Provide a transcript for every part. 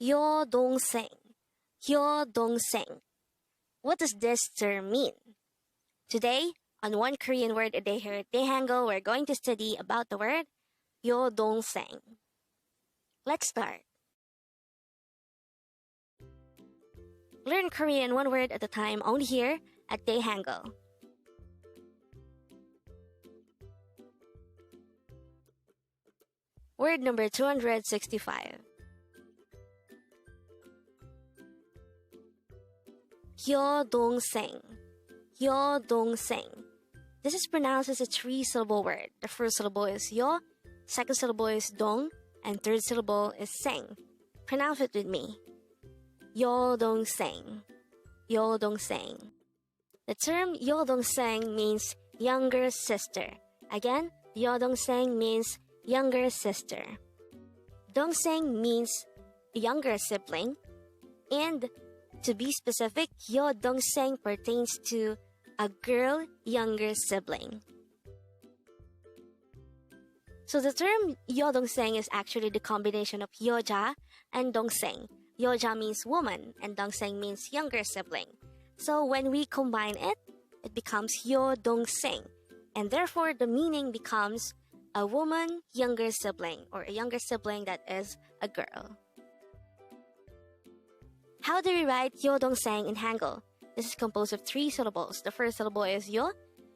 여동생, 여동생. What does this term mean? Today, on One Korean Word a Day here at Dae-Hangul, we're going to study about the word YEODONGSAENG. Let's start. Learn Korean one word at a time only here at Dae-Hangul. Word number 265. 여동생, 여동생. This is pronounced as a three-syllable word. The first syllable is yo, second syllable is dong, and third syllable is seng. Pronounce it with me. 여동생, 여동생. The term 여동생 means younger sister. Again, 여동생 means younger sister. Dongsaeng means younger sibling. And to be specific, YEODONGSAENG pertains to a girl younger sibling. So the term YEODONGSAENG is actually the combination of yoja and dongsaeng. Yoja means woman and dongsaeng means younger sibling. So when we combine it, it becomes YEODONGSAENG. And therefore the meaning becomes a woman younger sibling or a younger sibling that is a girl. How do we write YEODONGSAENG in Hangul? This is composed of three syllables. The first syllable is yo.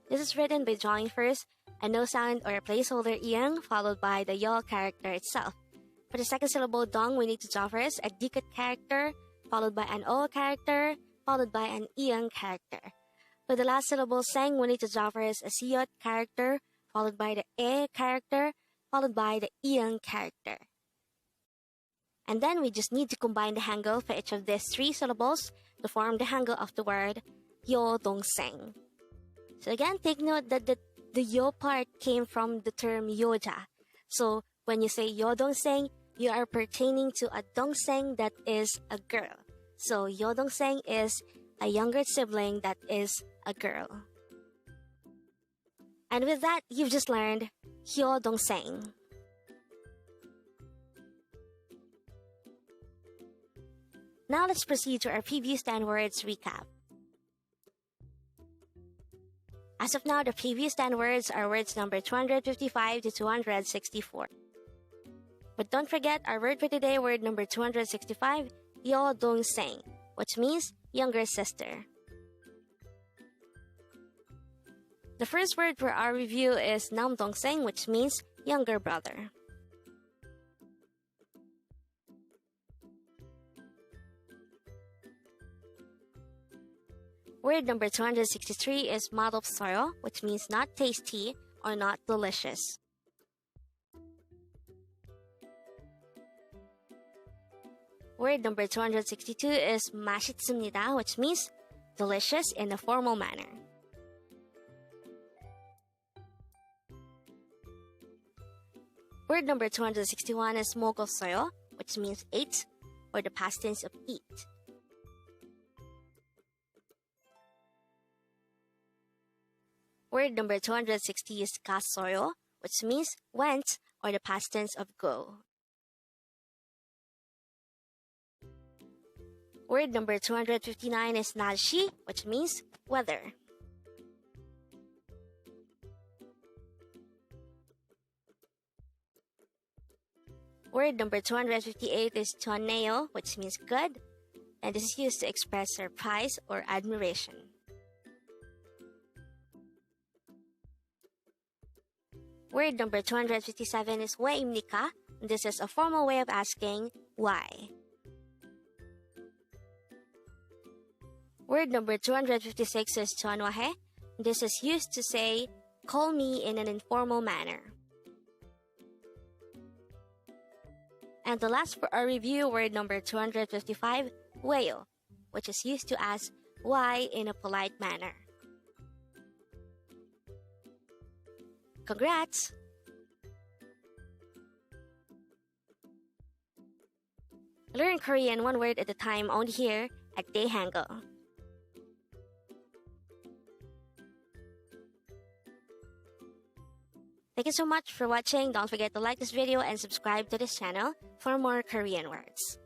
This is written by drawing first a no sound or a placeholder iyang followed by the yo character itself. For the second syllable dong, we need to draw first a dikit character followed by an o character followed by an iyang character. For the last syllable seng, we need to draw first a siyot character followed by the e character followed by the iyang character. And then we just need to combine the hangul for each of these three syllables to form the hangul of the word YEODONGSAENG. So again, take note that the yo part came from the term yoja. So when you say YEODONGSAENG, you are pertaining to a dongsaeng that is a girl. So YEODONGSAENG is a younger sibling that is a girl. And with that, you've just learned YEODONGSAENG. Now let's proceed to our previous 10 words recap. As of now, the previous 10 words are words number 255 to 264. But don't forget our word for today, word number 265, YEODONGSAENG, which means younger sister. The first word for our review is namdongsaeng, which means younger brother. Word number 263 is 맛없어요, which means not tasty or not delicious. Word number 262 is 맛있습니다, which means delicious in a formal manner. Word number 261 is 먹었어요, which means ate, or the past tense of eat. Word number 260 is 갔어요, which means went, or the past tense of go. Word number 259 is 날씨, which means weather. Word number 258 is 천만에요, which means good, and this is used to express surprise or admiration. Word number 257 is 왜입니까? This is a formal way of asking why. Word number 256 is Cheonmaneyo. This is used to say, call me in an informal manner. And the last for our review, word number 255, 왜요, which is used to ask why in a polite manner. Congrats! Learn Korean one word at a time only here at Dae-Hangul. Thank you so much for watching. Don't forget to like this video and subscribe to this channel for more Korean words.